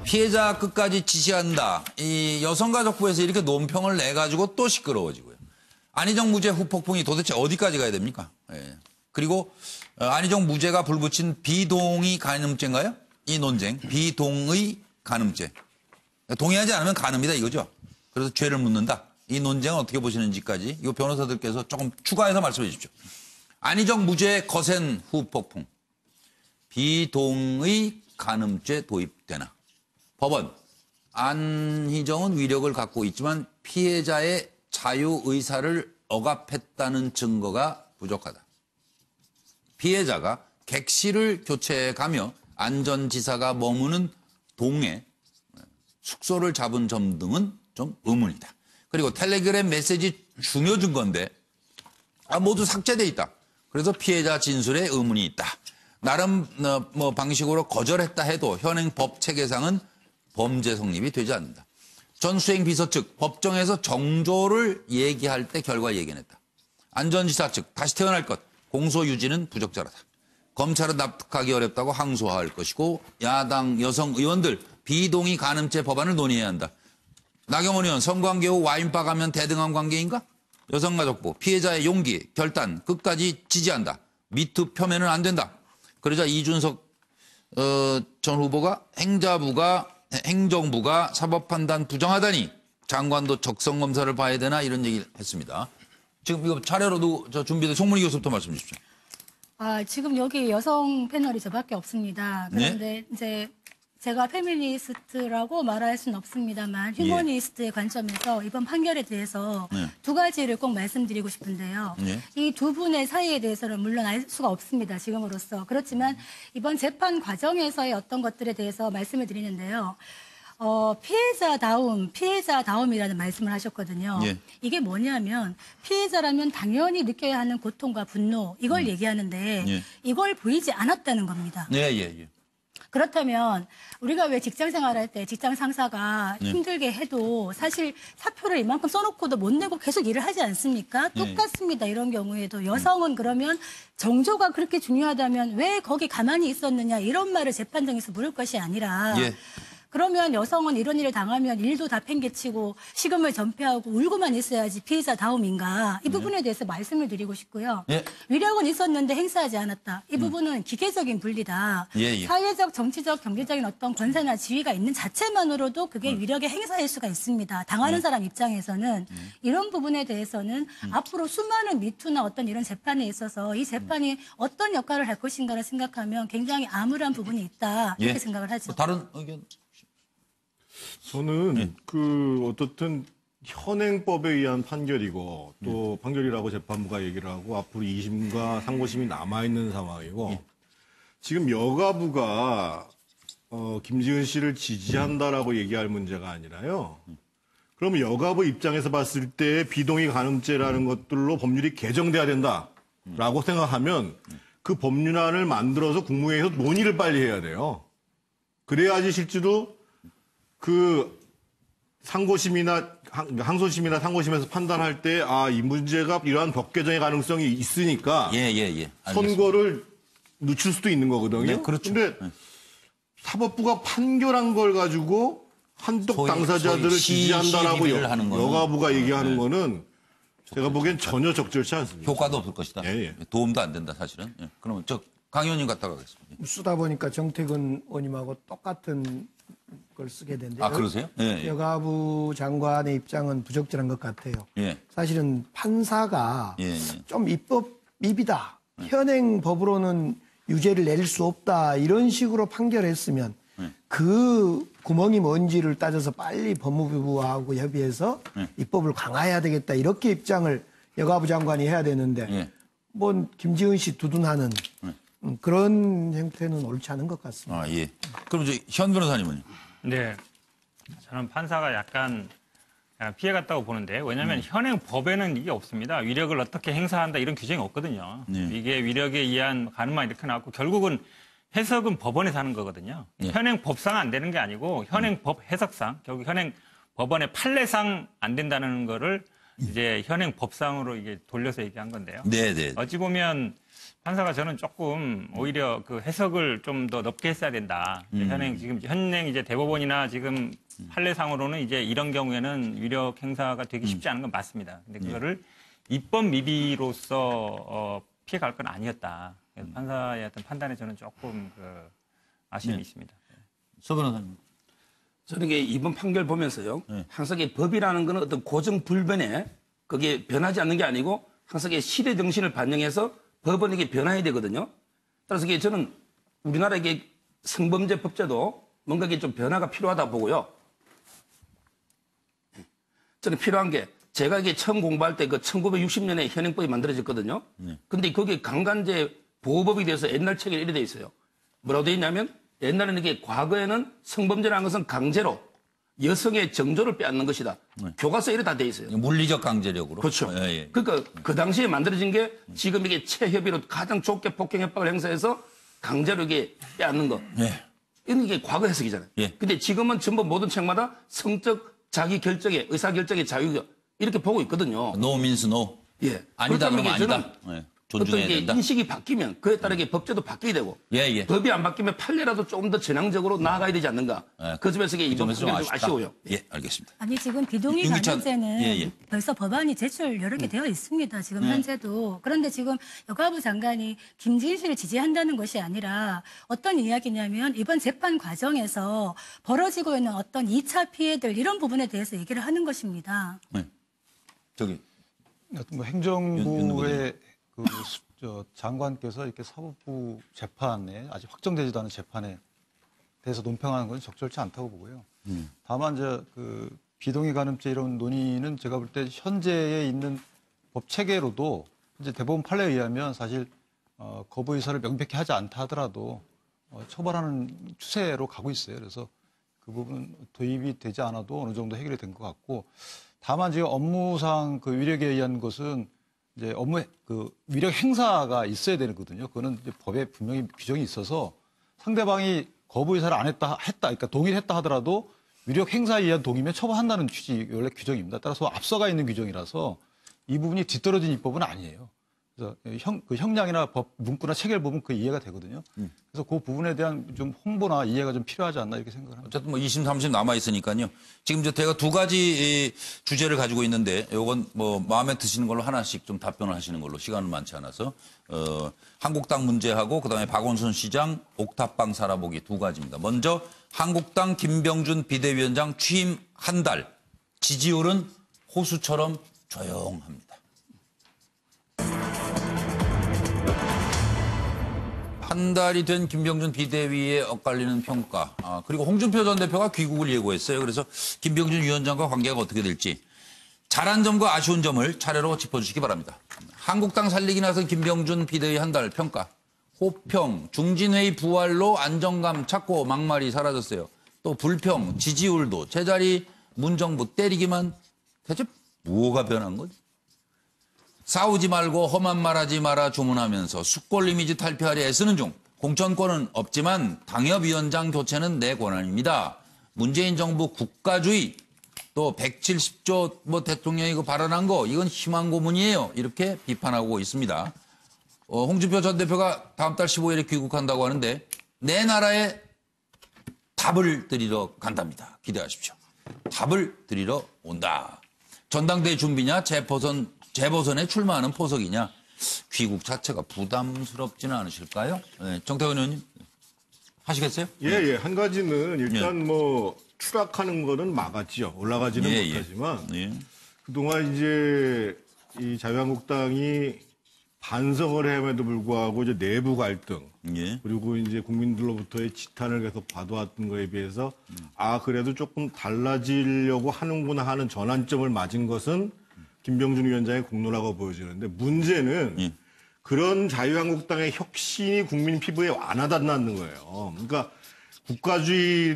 피해자 끝까지 지지한다. 이 여성가족부에서 이렇게 논평을 내가지고 또 시끄러워지고요. 안희정 무죄 후폭풍이 도대체 어디까지 가야 됩니까? 예. 그리고 안희정 무죄가 불붙인 비동의 간음죄인가요? 이 논쟁. 비동의 간음죄. 동의하지 않으면 간음이다 이거죠. 그래서 죄를 묻는다. 이 논쟁은 어떻게 보시는지까지 이 변호사들께서 조금 추가해서 말씀해 주십시오. 안희정 무죄 거센 후폭풍. 비동의 간음죄 도입되나. 법원. 안희정은 위력을 갖고 있지만 피해자의 자유의사를 억압했다는 증거가 부족하다. 피해자가 객실을 교체해가며 안전지사가 머무는 동에 숙소를 잡은 점 등은 좀 의문이다. 그리고 텔레그램 메시지 중요 증거인데 모두 삭제돼 있다. 그래서 피해자 진술에 의문이 있다. 나름 방식으로 거절했다 해도 현행 법 체계상은 범죄 성립이 되지 않는다. 전 수행 비서 측 법정에서 정조를 얘기할 때 결과 얘기했다. 안전지사 측 다시 태어날 것 공소 유지는 부적절하다. 검찰은 납득하기 어렵다고 항소할 것이고 야당 여성 의원들 비동의 간음죄 법안을 논의해야 한다. 나경원 의원 성관계 후 와인바 가면 대등한 관계인가? 여성가족부 피해자의 용기 결단 끝까지 지지한다. 미투 폄훼는 안 된다. 그러자 이준석 전 후보가 행정부가 사법판단 부정하다니 장관도 적성검사를 봐야 되나 이런 얘기를 했습니다. 지금 이거 차례로도 준비된 송문희 교수부터 말씀 주십시오. 지금 여기 여성 패널이 저밖에 없습니다. 그런데 이제 제가 페미니스트라고 말할 수는 없습니다만 휴머니스트의 관점에서 이번 판결에 대해서 두 가지를 꼭 말씀드리고 싶은데요. 이 두 분의 사이에 대해서는 물론 알 수가 없습니다. 지금으로서. 그렇지만 이번 재판 과정에서의 어떤 것들에 대해서 말씀을 드리는데요. 피해자다움이라는 말씀을 하셨거든요. 이게 뭐냐면 피해자라면 당연히 느껴야 하는 고통과 분노 이걸 얘기하는데 이걸 보이지 않았다는 겁니다. 그렇다면 우리가 왜 직장 생활할 때 직장 상사가 힘들게 해도 사실 사표를 이만큼 써놓고도 못 내고 계속 일을 하지 않습니까? 똑같습니다. 이런 경우에도 여성은 그러면 정조가 그렇게 중요하다면 왜 거기 가만히 있었느냐 이런 말을 재판정에서 물을 것이 아니라 그러면 여성은 이런 일을 당하면 일도 다 팽개치고 식음을 전폐하고 울고만 있어야지 피해자다움인가. 이 부분에 대해서 말씀을 드리고 싶고요. 위력은 있었는데 행사하지 않았다. 이 부분은 기계적인 분리다. 사회적, 정치적, 경제적인 어떤 권세나 지위가 있는 자체만으로도 그게 위력의 행사일 수가 있습니다. 당하는 사람 입장에서는 이런 부분에 대해서는 앞으로 수많은 미투나 어떤 이런 재판에 있어서 이 재판이 어떤 역할을 할 것인가를 생각하면 굉장히 암울한 부분이 있다. 이렇게 생각을 하죠. 다른 의견? 저는 어떻든 현행법에 의한 판결이고 또 판결이라고 재판부가 얘기를 하고 앞으로 2심과 상고심이 남아있는 상황이고 지금 여가부가 김지은 씨를 지지한다라고 얘기할 문제가 아니라요. 그러면 여가부 입장에서 봤을 때 비동의 간음죄라는 것들로 법률이 개정돼야 된다라고 생각하면 그 법률안을 만들어서 국무회의에서 논의를 빨리 해야 돼요. 그래야지 실제로 상고심이나 항소심이나 상고심에서 판단할 때 이 문제가 이러한 법 개정의 가능성이 있으니까 선고를 늦출 수도 있는 거거든요. 네, 그렇죠. 근데 사법부가 판결한 걸 가지고 한독 당사자들을 지지한다라고 여가부가 얘기하는 거는 제가 보기엔 전혀 적절치 않습니다. 효과도 없을 것이다. 도움도 안 된다 사실은. 그러면 강 의원님 갔다 가겠습니다. 쓰다 보니까 정태근 의원님하고 똑같은 걸 쓰게 된대요. 그러세요? 여가부 장관의 입장은 부적절한 것 같아요. 사실은 판사가 좀 입법 미비다. 현행 법으로는 유죄를 내릴 수 없다. 이런 식으로 판결했으면 그 구멍이 뭔지를 따져서 빨리 법무부하고 협의해서 입법을 강화해야 되겠다. 이렇게 입장을 여가부 장관이 해야 되는데 김지은 씨 두둔하는 그런 형태는 옳지 않은 것 같습니다. 그럼 현 변호사님은요? 네. 저는 판사가 약간 피해갔다고 보는데 왜냐하면 현행 법에는 이게 없습니다. 위력을 어떻게 행사한다 이런 규정이 없거든요. 이게 위력에 의한 가늠만 이렇게 나왔고 결국은 해석은 법원에서 하는 거거든요. 현행 법상 안 되는 게 아니고 현행 법 해석상 결국 현행 법원의 판례상 안 된다는 거를 이제 현행 법상으로 이게 돌려서 얘기한 건데요. 어찌 보면 판사가 저는 조금 오히려 그 해석을 좀 더 넓게 했어야 된다. 현행 이제 대법원이나 지금 판례상으로는 이제 이런 경우에는 위력 행사가 되기 쉽지 않은 건 맞습니다. 근데 그거를 입법 미비로서 피해갈 건 아니었다. 그래서 판사의 어떤 판단에 저는 조금 그 아쉬움이 있습니다. 서 변호사님. 저는 이게 이번 판결 보면서요. 항상 이 법이라는 거는 어떤 고정 불변에 그게 변하지 않는 게 아니고 항상 이게 시대 정신을 반영해서 법은 이게 변화해야 되거든요. 따라서 이게 저는 우리나라 이게 성범죄 법제도 뭔가 이게 좀 변화가 필요하다 보고요. 저는 필요한 게 제가 이게 처음 공부할 때 그 1960년에 현행법이 만들어졌거든요. 근데 거기에 강간죄 보호법에 대해서 옛날 책에 이래 돼 있어요. 뭐라고 돼 있냐면 옛날에는 이게 과거에는 성범죄라는 것은 강제로 여성의 정조를 빼앗는 것이다. 교과서에 이래 다 돼 있어요. 물리적 강제력으로. 그렇죠. 그러니까 그 당시에 만들어진 게 지금 이게 체협의로 가장 좁게 폭행 협박을 행사해서 강제로 이게 빼앗는 거. 이런 게 과거 해석이잖아요. 근데 지금은 전부 모든 책마다 성적 자기 결정의 의사 결정의 자유 이렇게 보고 있거든요. No means no. 아니다 그러면 아니다. 존중해야 어떤 게 된다. 인식이 바뀌면 그에 따르게 법제도 바뀌게 되고 법이 안 바뀌면 판례라도 조금 더 전향적으로 나아가야 되지 않는가. 그 점에서 이게 이번 판결이 좀 아쉬워요. 알겠습니다. 아니 지금 비동의 간음죄는 벌써 법안이 제출 여러 개 되어 있습니다. 지금 현재도. 그런데 지금 여가부 장관이 김지희 씨를 지지한다는 것이 아니라 어떤 이야기냐면 이번 재판 과정에서 벌어지고 있는 어떤 2차 피해들 이런 부분에 대해서 얘기를 하는 것입니다. 저기 뭐 행정부의 장관께서 이렇게 사법부 재판에 아직 확정되지도 않은 재판에 대해서 논평하는 건 적절치 않다고 보고요. 다만 그 비동의 간음죄 이런 논의는 제가 볼 때 현재에 있는 법 체계로도 이제 대법원 판례에 의하면 사실 거부 의사를 명백히 하지 않다 하더라도 처벌하는 추세로 가고 있어요. 그래서 그 부분 도입이 되지 않아도 어느 정도 해결이 된 것 같고, 다만 지금 업무상 그 위력에 의한 것은 이제 업무 그 위력 행사가 있어야 되거든요. 그거는 이제 법에 분명히 규정이 있어서 상대방이 거부 의사를 안 했다, 그러니까 동의를 했다 하더라도 위력 행사에 의한 동의면 처벌한다는 취지 원래 규정입니다. 따라서 앞서가 있는 규정이라서 이 부분이 뒤떨어진 입법은 아니에요. 그래서 그 형량이나 법 문구나 체계를 보면 그 이해가 되거든요. 그래서 그 부분에 대한 좀 홍보나 이해가 좀 필요하지 않나 이렇게 생각을 합니다. 어쨌든 뭐 2심, 3심 남아 있으니까요. 지금 제가 두 가지 주제를 가지고 있는데 요건 뭐 마음에 드시는 걸로 하나씩 좀 답변을 하시는 걸로, 시간은 많지 않아서 한국당 문제하고 그다음에 박원순 시장 옥탑방 살아보기 두 가지입니다. 먼저 한국당 김병준 비대위원장 취임 한 달, 지지율은 호수처럼 조용합니다. 한 달이 된 김병준 비대위의 엇갈리는 평가, 그리고 홍준표 전 대표가 귀국을 예고했어요. 그래서 김병준 위원장과 관계가 어떻게 될지, 잘한 점과 아쉬운 점을 차례로 짚어주시기 바랍니다. 한국당 살리기 나선 김병준 비대위 한 달 평가. 호평, 중진회의 부활로 안정감 찾고 막말이 사라졌어요. 또 불평, 지지율도 제자리 문정부 때리기만. 대체 뭐가 변한 거지? 싸우지 말고 험한 말하지 마라 주문하면서 숙골 이미지 탈피하려 애쓰는 중. 공천권은 없지만 당협위원장 교체는 내 권한입니다. 문재인 정부 국가주의, 또 170조 뭐 대통령이 그 발언한 거, 이건 희망 고문이에요. 이렇게 비판하고 있습니다. 홍준표 전 대표가 다음 달 15일에 귀국한다고 하는데 내 나라에 답을 드리러 간답니다. 기대하십시오. 답을 드리러 온다. 전당대회 준비냐, 재보선에 출마하는 포석이냐, 귀국 자체가 부담스럽지는 않으실까요? 네, 정태근 의원님 하시겠어요? 예. 한 가지는 일단 뭐 추락하는 거는 막았죠. 올라가지는 못하지만 그동안 이제 이 자유한국당이 반성을 함에도 불구하고 이제 내부 갈등 그리고 이제 국민들로부터의 지탄을 계속 받아왔던 거에 비해서 그래도 조금 달라지려고 하는구나 하는 전환점을 맞은 것은 김병준 위원장의 공로라고 보여지는데, 문제는 그런 자유한국당의 혁신이 국민 피부에 와닿았다는 거예요. 그러니까 국가주의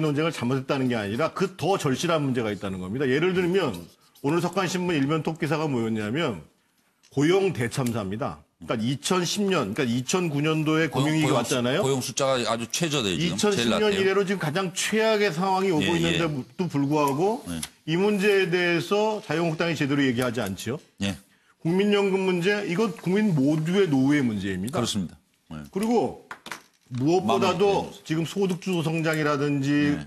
논쟁을 잘못했다는 게 아니라 그 더 절실한 문제가 있다는 겁니다. 예를 들면 오늘 석간신문 일면 톱 기사가 뭐였냐면 고용 대참사입니다. 그러니까 2010년, 그러니까 2009년도에 금융위기가 왔잖아요. 고용 숫자가 아주 최저돼요. 지금 2010년 이래로 지금 가장 최악의 상황이 오고 있는데도 불구하고 이 문제에 대해서 자유한국당이 제대로 얘기하지 않죠. 국민연금 문제, 이건 국민 모두의 노후의 문제입니다. 그렇습니다. 네. 그리고 무엇보다도 지금 소득주도 성장이라든지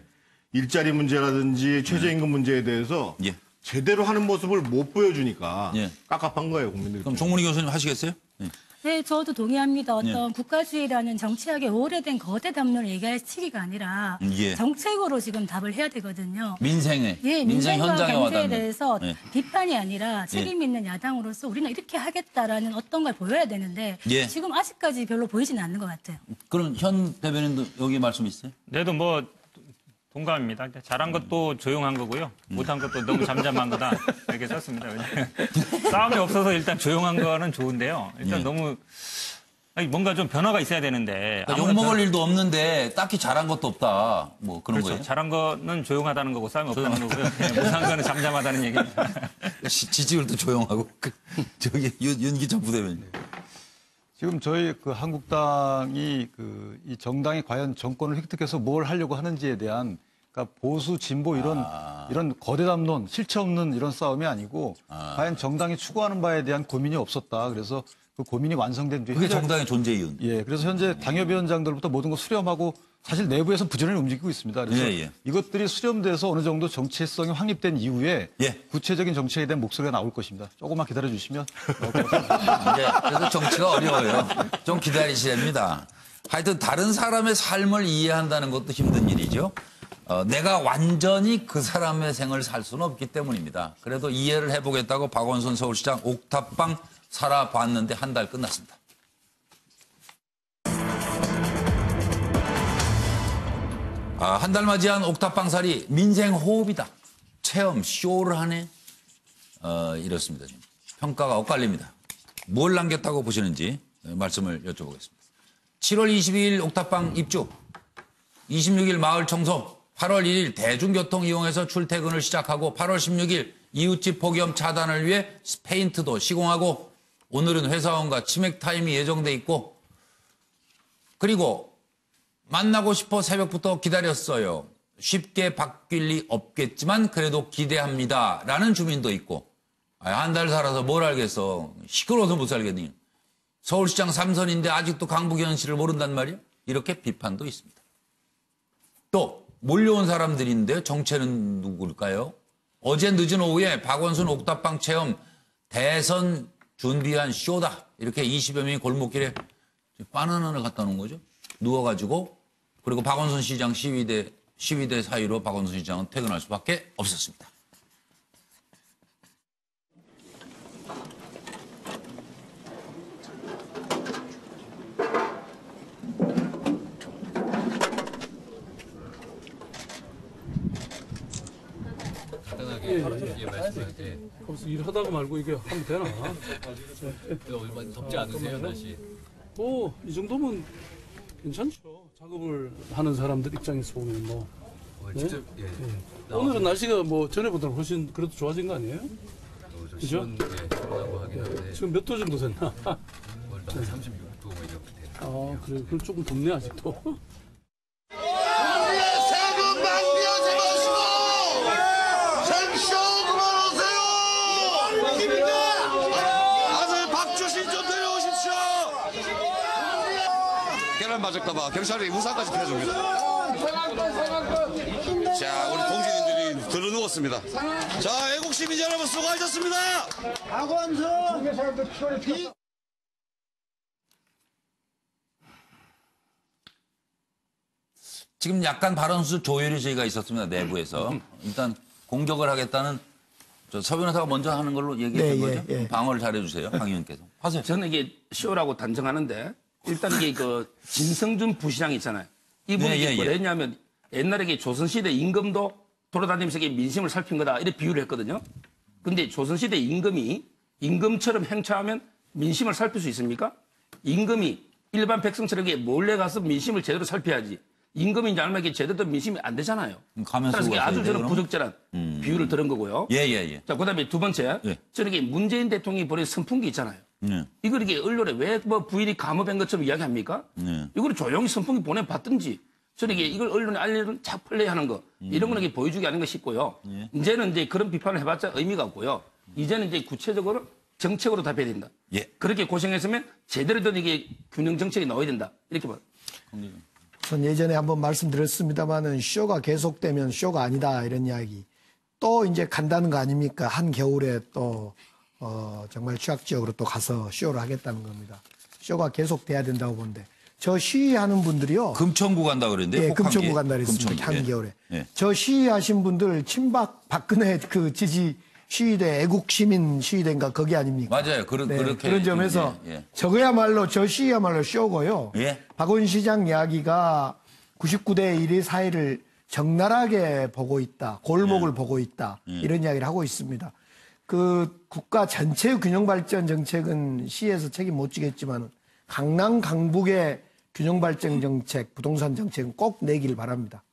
일자리 문제라든지 최저임금 문제에 대해서 예. 제대로 하는 모습을 못 보여주니까 예. 깝깝한 거예요, 국민들. 그럼 종문희 교수님 하시겠어요? 네. 네, 저도 동의합니다. 어떤 국가주의라는 정치학의 오래된 거대 담론을 얘기할 시기가 아니라 예. 정책으로 지금 답을 해야 되거든요. 민생 민생과 현장에 경제에 와닿는. 대해서 예. 비판이 아니라 책임 있는 야당으로서 우리는 이렇게 하겠다라는 어떤 걸 보여야 되는데 예. 지금 아직까지 별로 보이지는 않는 것 같아요. 그럼 현 대변인도 여기 말씀 있어요? 그래도 뭐 동감입니다. 잘한 것도 조용한 거고요. 못한 것도 너무 잠잠한 거다. 이렇게 썼습니다. 싸움이 없어서 일단 조용한 거는 좋은데요. 일단 예. 너무 아니, 뭔가 좀 변화가 있어야 되는데. 그러니까 욕먹을 일도 없는데 딱히 잘한 것도 없다. 뭐 그런 그렇죠. 거예요. 잘한 거는 조용하다는 거고 싸움이 없다는 거고요. 네, 못한 거는 잠잠하다는 얘기입니다. 지지율도 조용하고. 저기 윤기찬 부대변인. 지금 저희 그 한국당이 이 정당이 과연 정권을 획득해서 뭘 하려고 하는지에 대한 그러니까 보수 진보 이런 거대 담론 실체 없는 이런 싸움이 아니고 과연 정당이 추구하는 바에 대한 고민이 없었다. 그래서 그 고민이 완성된 뒤에 그게 정당의 존재 이유입니다. 예, 그래서 현재 당협위원장들부터 모든 거 수렴하고 사실 내부에서 부지런히 움직이고 있습니다. 그래서 예, 예. 이것들이 수렴돼서 어느 정도 정체성이 확립된 이후에 예. 구체적인 정책에 대한 목소리가 나올 것입니다. 조금만 기다려 주시면 네, 그래서 정치가 어려워요. 좀 기다리셔야 됩니다. 하여튼 다른 사람의 삶을 이해한다는 것도 힘든 일이죠. 내가 완전히 그 사람의 생을 살 수는 없기 때문입니다. 그래도 이해를 해보겠다고 박원순 서울시장 옥탑방 살아봤는데 한 달 끝났습니다. 한 달 맞이한 옥탑방살이 민생호흡이다. 체험 쇼를 하네. 이렇습니다. 지금. 평가가 엇갈립니다. 뭘 남겼다고 보시는지 말씀을 여쭤보겠습니다. 7월 22일 옥탑방 입주, 26일 마을 청소, 8월 1일 대중교통 이용해서 출퇴근을 시작하고 8월 16일 이웃집 폭염 차단을 위해 페인트도 시공하고 오늘은 회사원과 치맥 타임이 예정돼 있고 그리고 만나고 싶어 새벽부터 기다렸어요. 쉽게 바뀔 리 없겠지만 그래도 기대합니다. 라는 주민도 있고 한 달 살아서 뭘 알겠어. 시끄러워서 못 살겠니. 서울시장 3선인데 아직도 강북 현실을 모른단 말이야. 이렇게 비판도 있습니다. 또 몰려온 사람들인데 정체는 누굴까요? 어제 늦은 오후에 박원순 옥탑방 체험 대선 준비한 쇼다. 이렇게 20여 명이 골목길에 바나나를 갖다 놓은 거죠. 누워가지고 그리고 박원순 시장 시위대 사이로 박원순 시장은 퇴근할 수밖에 없었습니다. 거기서 일하다가 말고 이게 하면 되나? 얼마 덥지 않으세요, 날씨? 이 정도면 괜찮죠. 작업을 하는 사람들 입장에서 보면 뭐. 직접, 네? 오늘은 날씨가 뭐 전에보다 훨씬 그래도 좋아진 거 아니에요? 그죠? 시원하고 하긴 한데 지금 몇 도 정도 됐나? 36도 뭐 이렇게 돼요. 그래. 그럼 조금 덥네 아직도. 맞을까봐 경찰이 우산까지 펴줍니다. 자, 우리 동지님들이 들어누웠습니다. 자, 애국 시민 여러분 수고하셨습니다. 지금 약간 발언수 조율이 저희가 있었습니다. 내부에서. 일단 공격을 하겠다는 서 변호사가 먼저 하는 걸로 얘기했던 거죠? 방어를 잘해주세요. 강 의원께서. 하세요. 저는 이게 쇼라고 단정하는데 일단 이게 진성준 부시장 있잖아요. 이분이 뭐랬냐면 옛날에 조선시대 임금도 돌아다니면서 민심을 살핀 거다. 이렇게 비유를 했거든요. 근데 조선시대 임금이 임금처럼 행차하면 민심을 살필 수 있습니까? 임금이 일반 백성처럼 몰래 가서 민심을 제대로 살펴야지. 임금이 이제 알면 제대로 민심이 안 되잖아요. 그래서 아주 저는 부적절한 비유를 들은 거고요. 자, 그 다음에 두 번째. 저는 문재인 대통령이 보낸 선풍기 있잖아요. 이걸 이게 언론에 왜 부인이 감업한 것처럼 이야기합니까? 이걸 조용히 선풍기 보내봤든지 저는 이걸 언론에 알리는 착 플레이하는 거 이런 거는 보여주기 아닌가 싶고요. 이제는 그런 비판을 해봤자 의미가 없고요. 이제는 구체적으로 정책으로 답해야 된다. 예. 그렇게 고생했으면 제대로 된 이게 균형 정책이 나와야 된다. 이렇게 봐. 전 예전에 한번 말씀드렸습니다만은 쇼가 계속되면 쇼가 아니다 이런 이야기. 또 이제 간다는 거 아닙니까? 한겨울에 또 정말 취약 지역으로 또 가서 쇼를 하겠다는 겁니다. 쇼가 계속돼야 된다고 보는데 저 시위하는 분들이요. 금천구 간다 그랬는데. 예, 금천구 간다 그랬습니다. 한겨울에. 예. 저 시위하신 분들 친박 박근혜 그 지지 시위대 애국 시민 시위대인가 거기 아닙니까? 맞아요. 그렇게 그런 점에서 예. 저거야말로 저 시위야말로 쇼고요. 예. 박원 시장 이야기가 99대 1의 사회를 적나라하게 보고 있다. 골목을 보고 있다. 이런 이야기를 하고 있습니다. 그 국가 전체의 균형 발전 정책은 시에서 책임 못 지겠지만 강남 강북의 균형 발전 정책, 부동산 정책은 꼭 내기를 바랍니다.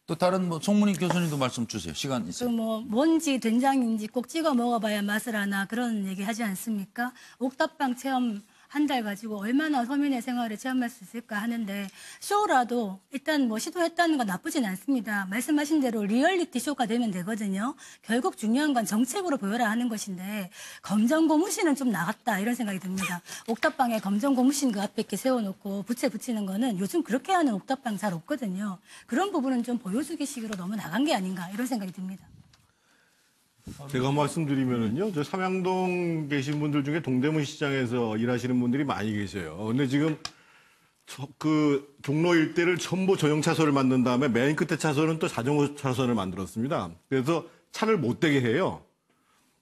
또 다른 뭐 송문희 교수님도 말씀 주세요. 시간 있어요. 뭔지 된장인지 꼭 찍어 먹어봐야 맛을 아나 그런 얘기 하지 않습니까? 옥탑방 체험 한 달 가지고 얼마나 서민의 생활을 체험할 수 있을까 하는데 쇼라도 일단 뭐 시도했다는 건 나쁘진 않습니다. 말씀하신 대로 리얼리티 쇼가 되면 되거든요. 결국 중요한 건 정책으로 보여라 하는 것인데 검정고무신은 좀 나갔다 이런 생각이 듭니다. 옥탑방에 검정고무신 그 앞에 이렇게 세워놓고 부채 붙이는 거는 요즘 그렇게 하는 옥탑방 잘 없거든요. 그런 부분은 좀 보여주기식으로 너무 나간 게 아닌가 이런 생각이 듭니다. 제가 말씀드리면은요, 저 삼양동 계신 분들 중에 동대문 시장에서 일하시는 분들이 많이 계세요. 근데 지금 그 종로 일대를 전부 전용 차선을 만든 다음에 맨 끝에 차선은 또 자전거 차선을 만들었습니다. 그래서 차를 못 대게 해요.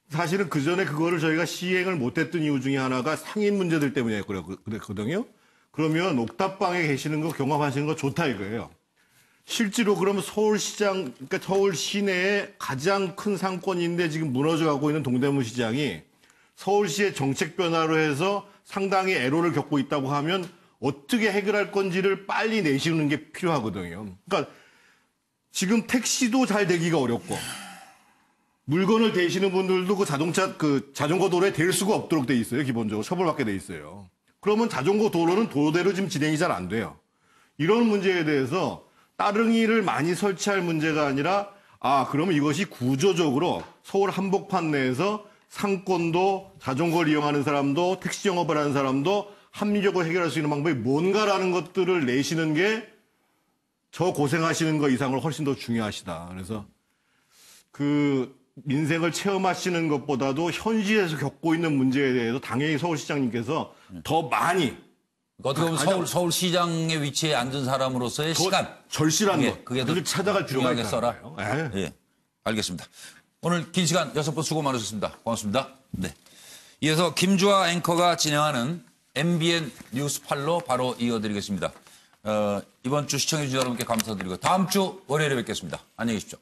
사실은 그 전에 그거를 저희가 시행을 못했던 이유 중에 하나가 상인 문제들 때문에 그랬거든요. 그러면 옥탑방에 계시는 거 경험하시는 거 좋다 이거예요. 실제로 그러면 서울시장, 그러니까 서울 시내의 가장 큰 상권인데 지금 무너져가고 있는 동대문 시장이 서울시의 정책 변화로 해서 상당히 애로를 겪고 있다고 하면 어떻게 해결할 건지를 빨리 내시는 게 필요하거든요. 그러니까 지금 택시도 잘 대기가 어렵고 물건을 대시는 분들도 그 자전거 도로에 댈 수가 없도록 돼 있어요. 기본적으로 처벌받게 돼 있어요. 그러면 자전거 도로는 도로대로 지금 진행이 잘 안 돼요. 이런 문제에 대해서 따릉이를 많이 설치할 문제가 아니라 그러면 이것이 구조적으로 서울 한복판 내에서 상권도 자전거를 이용하는 사람도 택시 영업을 하는 사람도 합리적으로 해결할 수 있는 방법이 뭔가라는 것들을 내시는 게 저 고생하시는 거 이상을 훨씬 더 중요하시다. 그래서 그 민생을 체험하시는 것보다도 현실에서 겪고 있는 문제에 대해서 당연히 서울시장님께서 더 많이 어떻게 보면 서울시장의 위치에 앉은 사람으로서의 시간. 절실한 것. 그게 더 찾아갈 필요가 중요하게 써라. 예. 알겠습니다. 오늘 긴 시간 6분 수고 많으셨습니다. 고맙습니다. 네. 이어서 김주아 앵커가 진행하는 MBN 뉴스 8로 바로 이어드리겠습니다. 이번 주 시청해주신 여러분께 감사드리고 다음 주 월요일에 뵙겠습니다. 안녕히 계십시오.